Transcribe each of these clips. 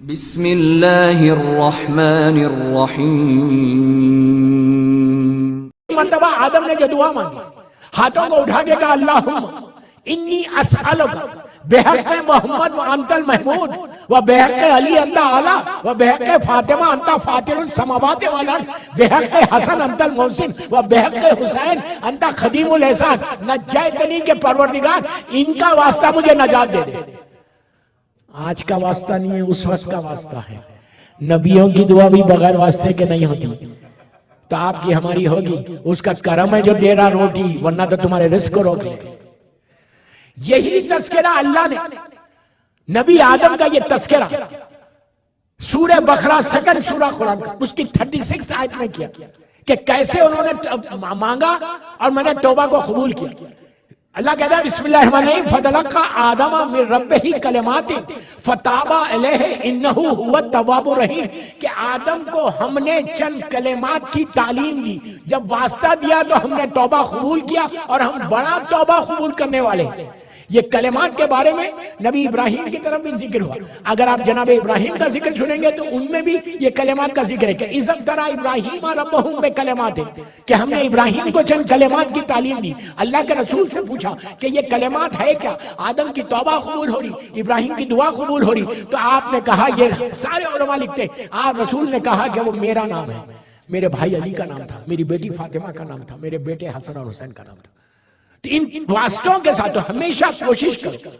बिस्मिल्लाहिर्रहमानिर्रहीम। मर्तबा आदम ने जो दुआ मांगी, हाथों को उठा के कहा अल्लाहुम्मा इन्नी अस्अलुका बिहक़्क़ि मोहम्मद व अंतल महमूद व बिहक़्क़ि अली अंता आला व बिहक़्क़ि फातिमा अंता फातिरुस समावाति वल अर्ज़ बिहक़्क़ि हसन अंतल मोहसिन व बिहक़्क़ि हुसैन अंता खदीमुल एहसान नज्जैतनी के परवरदिगार, इनका वास्ता मुझे नजात दे दे। आज का वास्ता नहीं है, उस वक्त का वास्ता है। नबियों की दुआ भी बगैर वास्ते के नहीं होती, तो आपकी हमारी होगी। उसका करम है जो दे रहा रोटी, वरना तो तुम्हारे रिस्क को रोक ले। यही तस्करा अल्लाह ने नबी आदम का, ये तस्करा सूरह बकरा सेकंड सूरह कुरान का, उसकी 36 आयत में किया कि कैसे उन्होंने मांगा और मैंने तौबा को कबूल किया। अल्लाह कहता है बिस्मिल्लाहिर्रहमानिर्रहीम फतलक्का आदम मिन रब्बिही कलिमातिन फताबा अलैहि इन्नहु हुवत तव्वाबुर रहीम, कि आदम को हमने चंद कलिमात की तालीम दी, जब वास्ता दिया तो हमने तौबा कबूल किया और हम बड़ा तौबा कबूल करने वाले हैं। ये कलिमात के बारे में नबी इब्राहिम की तरफ भी जिक्र हुआ। अगर आप जनाब इब्राहिम का जिक्र सुनेंगे तो उनमें भी ये कलिमात का जिक्र है कि इज़् तरा इब्राहिम रब्बहु बिकलिमात, कि हमने इब्राहिम को चंद कलिमात की तालीम दी। अल्लाह के रसूल से पूछा कि ये कलिमात है क्या? आदम की तौबा कबूल हो रही, इब्राहिम की दुआ कबूल हो रही, तो आपने कहा, ये सारे उलमा लिखते, आप रसूल ने कहा कि वो मेरा नाम है, मेरे भाई अली का नाम था, मेरी बेटी फातिमा का नाम था, मेरे बेटे हसन और हुसैन का नाम था। तो इन वास्तों के साथ तो हमेशा कोशिश करो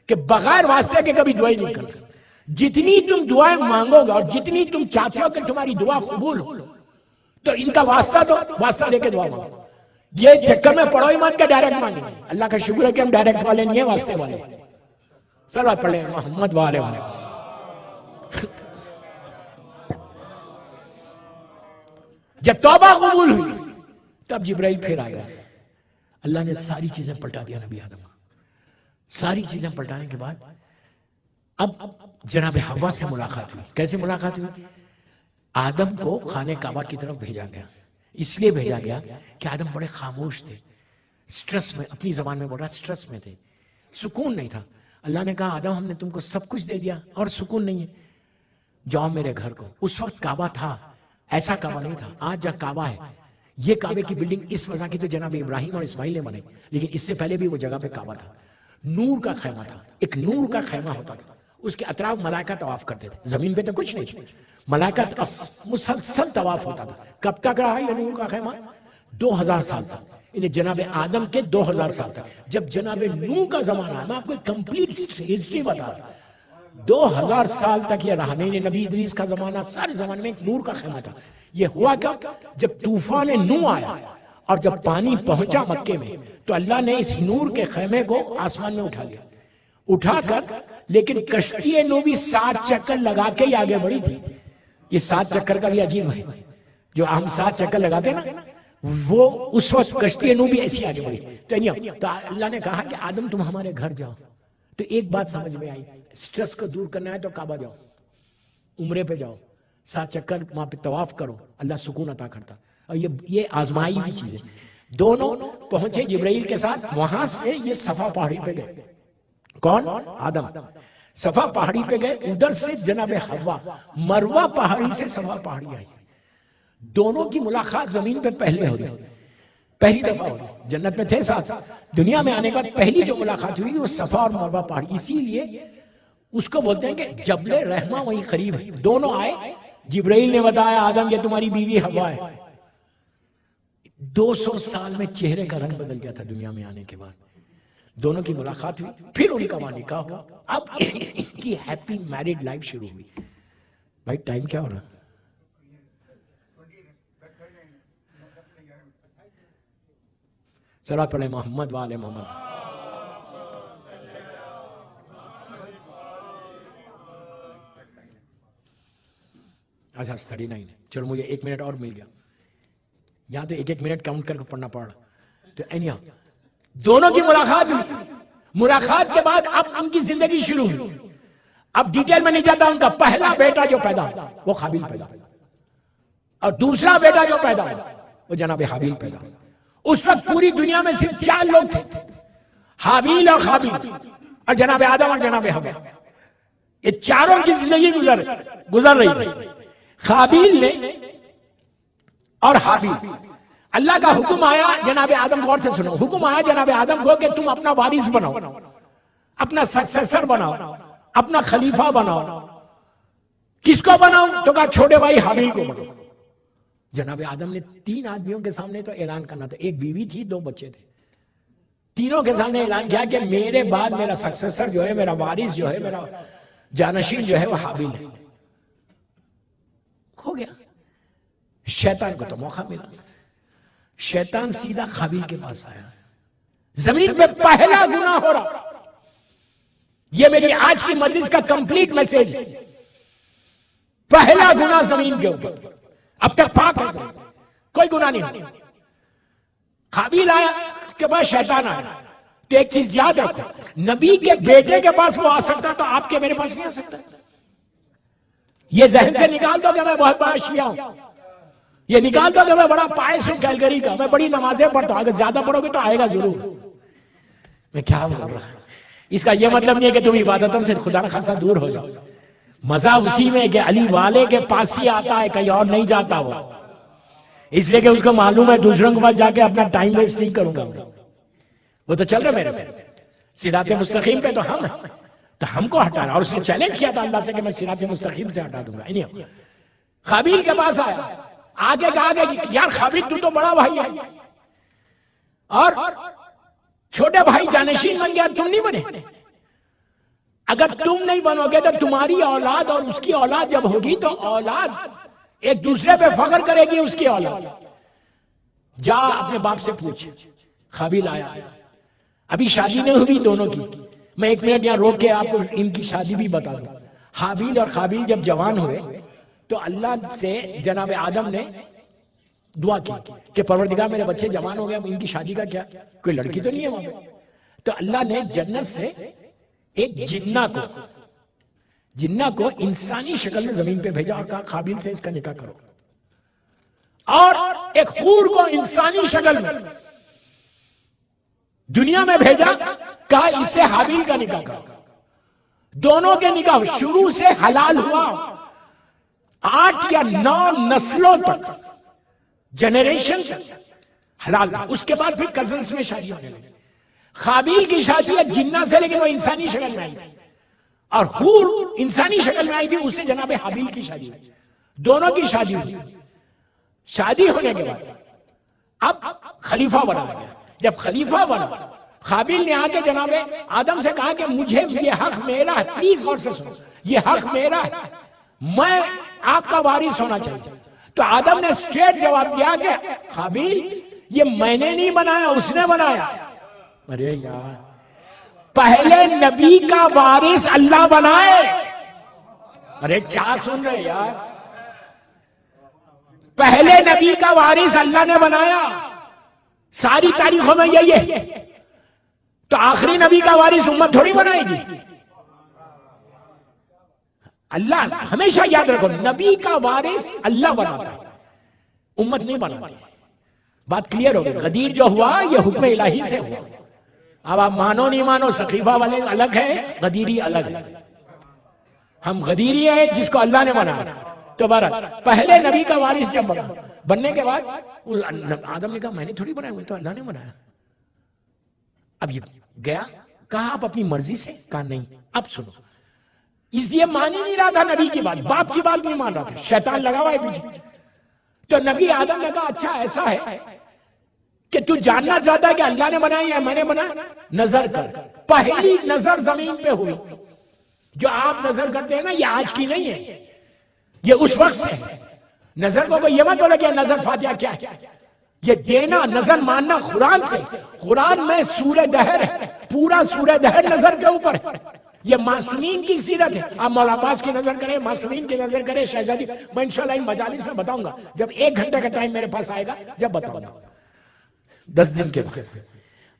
कि बगैर वास्ते के कभी दुआई नहीं करना। जितनी तुम दुआएं मांगोगे और जितनी तुम चाहते हो कि तुम्हारी दुआ कबूल हो, तो इनका वास्ता तो वास्ता देके दुआ मांगो। ये चक्कर में पढ़ो ही मत के डायरेक्ट मांगे। अल्लाह का शुक्र है कि हम डायरेक्ट वाले नहीं है, वास्ते वाले। सलावत पढ़े मोहम्मद वाले वाले। जब तौबा कबूल हुई तब जिब्राइल फिर आ गया। अल्लाह ने सारी चीजें पलटा दिया नबी आदम को। सारी चीजें पलटाने के बाद अब जनाब हवा से मुलाकात हुई। कैसे मुलाकात हुई? आदम को खाने काबा की तरफ भेजा गया। इसलिए भेजा गया कि आदम बड़े खामोश थे, स्ट्रेस में, अपनी जबान में बोल रहा, स्ट्रेस में थे, सुकून नहीं था। अल्लाह ने कहा आदम हमने तुमको सब कुछ दे दिया और सुकून नहीं है, जाओ मेरे घर को। उस वक्त काबा था, ऐसा काबा नहीं था। आज जहाँ काबा है, ये काबे की बिल्डिंग इस वजह की तो जनाब इब्राहिम और इस्माइल ने बनाई, लेकिन इससे पहले भी वो जगह पे काबा था। नूर का खैमा था, एक नूर का खैमा होता था, उसके अतराफ मलाइका तवाफ करते थे। जमीन पे तो कुछ नहीं, मलाइका मुसलसल तवाफ होता था। कब तक रहा ये नूर का खैमा? 2000 साल तक। इन्हें जनाब आदम के 2000 साल तक, जब जनाब नूह का जमाना, मैं आपको कंप्लीट हिस्ट्री बता रहा, 2000 साल तक ये रहा। नहीं, नबी इदरीस का जमाना, सारे जमाने में एक नूर का खैमा था। ये हुआ क्या? जब तूफान नूह आया और जब पानी पहुंचा मक्के में, तो अल्लाह ने इस नूर के खैमे को आसमान में उठा लिया, उठाकर, लेकिन कश्ती नूह भी 7 चक्कर लगा के ही आगे बढ़ी थी। ये 7 चक्कर का भी अजीब है, जो हम 7 चक्कर लगाते ना, वो उस वक्त कश्ती नूह भी ऐसी आगे बढ़ी। तो अल्लाह ने कहा कि आदम तुम हमारे घर जाओ। तो एक बात समझ में आई, स्ट्रेस को दूर करना है तो काबा जाओ, उम्रे पे जाओ, 7 चक्कर वहां पे तवाफ करो, अल्लाह सुकून अता करता। और ये आजमाई हुई चीज है। दोनों पहुंचे जिब्राइल के साथ, वहां से ये सफा पहाड़ी पे गए। कौन? आदम। सफा पहाड़ी पे गए, उधर से जनाब हवा मरवा पहाड़ी से सफा पहाड़ी आई। दोनों की मुलाकात जमीन पे पहले हो रही, पहली दफा हो रही। जन्नत में थे साथ, दुनिया में आने के बाद पहली जो मुलाकात हुई वो सफा और मरवा पहाड़ी। इसीलिए उसको बोलते हैं कि जबले रहमा वही करीब है। दोनों आए, जिब्राइल ने बताया आदम ये तुम्हारी बीवी हवा है। 200 साल में चेहरे का रंग बदल गया था दुनिया में आने के बाद। दोनों की मुलाकात हुई, फिर उनका वहां निकाह हुआ। अब इनकी हैप्पी मैरिड लाइफ शुरू हुई। भाई टाइम क्या हो रहा? सलावत पढ़े मोहम्मद वाले मोहम्मद। अच्छा 39, चलो मुझे 1 मिनट और मिल गया। यहां तो 1-1 मिनट काउंट करके पढ़ना पड़ रहा। तो एनिया दोनों की मुलाकात हुई। मुलाकात के बाद अब उनकी जिंदगी शुरू हुई। अब डिटेल में नहीं जाता। उनका पहला बेटा जो पैदा हुआ वो काबिल पैदा, और दूसरा बेटा जो पैदा हुआ वो जनाब हाबिल पैदा। उस वक्त पूरी दुनिया में सिर्फ 4 लोग थे, हाबिल और काबिल, और जनाब आदम और जनाब हवा। ये चारों की जिंदगी गुजर रही थी। काबिल ने और हाबिल, अल्लाह का हुक्म आया जनाब आदम, गौर से सुनो, हुक्म आया जनाब आदम को कि तुम अपना वारिस बनाओ, अपना सक्सेसर बनाओ, अपना खलीफा बनाओ। किसको बनाओ? तो कहा छोटे भाई हाबिल को बनाओ। जनाब आदम ने 3 आदमियों के सामने तो ऐलान करना था, एक बीवी थी, 2 बच्चे थे, तीनों के सामने ऐलान किया कि मेरे बाद मेरा सक्सेसर जो है, मेरा वारिस जो है, मेरा जानशीन जो है वो हाबिल है। हो गया। शैतान को तो मौका मिला, शैतान सीधा काबिल के पास आया। जमीन पे पहला गुनाह हो रहा, ये मेरी आज की मजलिस का कंप्लीट मैसेज है। पहला गुनाह जमीन के ऊपर, अब तक पाक है जमीन, कोई गुनाह नहीं हो। काबिल आया के पास शैतान आया। तो एक चीज याद रखो, नबी के बेटे के पास वो आ सकता, तो आपके मेरे पास नहीं आ सकता। ये जहन से निकाल दो कि मैं बहुत बड़ा शिया हूं, ये निकाल दो कि मैं बड़ा पायस हूं कैलगरी का, मैं बड़ी नमाजें पढ़ता हूं। अगर ज्यादा पढ़ोगे तो आएगा जरूर। मैं क्या बोल रहा हूं, इसका यह मतलब नहीं है कि तुम इबादतों से खुदा न खासा दूर हो जाओ। मजा उसी में कि अली वाले के पास ही आता है, कहीं और नहीं जाता वो, इसलिए कि उसको मालूम है दूसरों के पास जाके अपना टाइम वेस्ट नहीं करूंगा। वो तो चल रहे मेरे से सिराते मुस्तकीम पे, तो हम हैं, तो हमको हटाना। और उसने चैलेंज किया था अल्लाह से कि मैं सिराते मुस्तकीम से हटा दूंगा। नहीं, काबिल के पास आया, आगे कहा कि यार काबिल तू तो बड़ा भाई है और छोटे भाई जानशीन बन गया, तुम नहीं बने। अगर तुम नहीं बनोगे तो तुम्हारी औलाद और उसकी औलाद जब होगी तो औलाद एक दूसरे पे फख्र करेगी, उसकी औलाद। जा अपने बाप से पूछ। काबिल आया, अभी शादी नहीं हुई दोनों की। मैं 1 मिनट यहां रोक के आपको इनकी शादी भी बता दूं। हाबिल और काबिल जब जवान हुए तो अल्लाह से जनाब आदम ने दुआ की कि परवरदिगार मेरे बच्चे जवान हो गए, अब इनकी शादी का क्या, कोई लड़की तो नहीं है वहां पे। तो अल्लाह ने जन्नत से एक जिन्ना को इंसानी शक्ल में जमीन पे भेजा और कहा काबिल से इसका निकाह करो। और एक हूर को इंसानी शक्ल में दुनिया में भेजा, कहा इससे हाबिल का निकाह करो। दोनों के निकाह शुरू से हलाल हुआ, 8 या 9 नस्लों तक, जनरेशन हलाल था। उसके बाद फिर कजन्स में शादी होने लगी। काबिल की शादी है जिन्ना से, लेकिन वो इंसानी शक्ल में आई थी, और हूर इंसानी शक्ल में आई थी, उससे जनाब हाबिल की शादी हुई। दोनों की शादी हुई। शादी होने के बाद अब खलीफा बनाया गया। जब खलीफा बना, काबिल ने आके जनाब आदम से कहा कि मुझे ये हक मेरा है, प्लीज गौर से सुनो, ये हक मेरा है, मैं आपका वारिस होना चाहिए। तो आदम ने स्ट्रेट जवाब दिया कि काबिल ये मैंने नहीं बनाया, उसने बनाया। अरे यार, पहले नबी का वारिस अल्लाह बनाए। अरे क्या सुन रहे यार, पहले नबी का वारिस अल्लाह ने बनाया। सारी तारीखों में यही है। तो आखिरी नबी का वारिस उम्मत थोड़ी बनाएगी। अल्लाह, हमेशा याद रखो, नबी का वारिस अल्लाह बनाता है, उम्मत नहीं बनाती। बात क्लियर हो गई। गदीर जो हुआ ये हुक्म इलाही से हुआ। अब आप मानो नहीं मानो, सकीफा वाले अलग है, गदीरी अलग है। हम गदीरी है जिसको अल्लाह ने बनाया। तो बहरहाल पहले नबी का वारिस जब बना, बनने के बाद आदम ने कहा मैंने थोड़ी बनाया, वो तो अल्लाह ने बनाया। अब ये गया, कहा आप अपनी मर्जी से, कहा नहीं। अब सुनो, इसलिए मान ही नहीं रहा था नबी की बात, बाप की बात नहीं मान रहा था, शैतान लगा हुआ है पीछे। तो नबी आदम ने कहा अच्छा ऐसा है कि तू जानना चाहता है कि अल्लाह ने बनाया या मैंने बनाया? नजर कर। पहली नजर जमीन पे हुई। जो आप नजर करते हैं ना, ये आज की नहीं है, ये उस वक्त से। नजर को ये मत बोला कि नजर फातिहा क्या है, ये देना, नजर मानना कुरान से। कुरान में सूरह दहर है, पूरा सूरह दहर नजर के ऊपर है। ये मासूमीन की सीरत है। आप मौला अब्बास की नजर करें, मासूमीन की नजर करें, शहजादी। मैं इंशाल्लाह इन मजालिस में बताऊंगा, जब 1 घंटे का टाइम मेरे पास आएगा, जब बताऊंगा 10 दिन के बाद।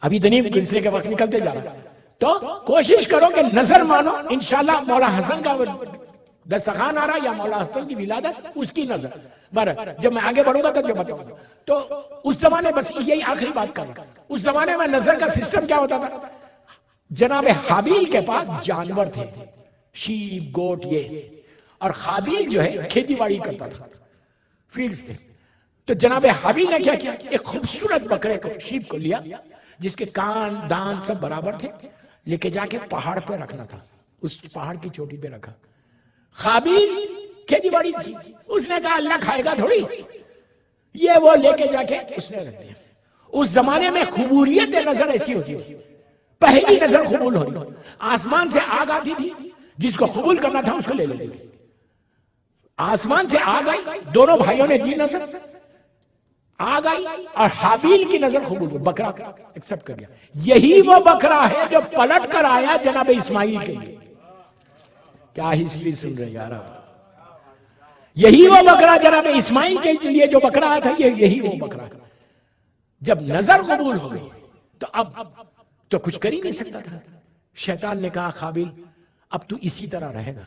अभी तो नहीं, सिलसिले के वक्त निकलते जा रहा। तो कोशिश करो कि नजर मानो। इंशाल्लाह मौला हसन का दस्तखान आ रहा, या मौला हसन की विलादत, उसकी नजर। बरं, जब मैं आगे बढ़ूंगा तो जब बताऊंगा। तो उस जमाने, बस यही आखिरी बात कर रहा, उस जमाने में नजर का सिस्टम क्या होता था? जनाब हाबिल के पास जानवर थे, शीप गोट ये। और हाबील जो है खेती बाड़ी करता था, फील्ड्स थे। तो जनाब हाबील ने क्या किया, एक खूबसूरत बकरे को, शीप को लिया, जिसके कान दांत सब बराबर थे, लेके जाके पहाड़ पे रखना था, उस पहाड़ की चोटी पे रखा। हाबील खेती बाड़ी थी, उसने कहा अल्लाह खाएगा थोड़ी, ये वो लेके जाके उसने रख दिया। उस जमाने में कबूलियत नजर ऐसी होती थी, पहली नजर कबूल हो रही, आसमान से आग आती थी, जिसको कबूल करना था उसको ले लेते थे। आसमान से आग आई, दोनों भाइयों ने दी नजर, आग आई और हाबील की नजर कबूल हुई, बकरा एक्सेप्ट कर लिया। यही वो बकरा है जो पलट कर आया जनाब इस्माइल के लिए। क्या हिस्ट्री सुन रहे यार आप? यही वो बकरा जनाब इस्माइल के लिए जो बकरा आया था, यही वो बकरा। जब नजर कबूल हो गई तो अब तो कुछ कर ही नहीं सकता था। शैतान ने कहा हाबील अब तू इसी तरह रहेगा,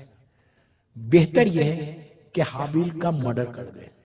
बेहतर यह है कि हाबील का मर्डर कर दे।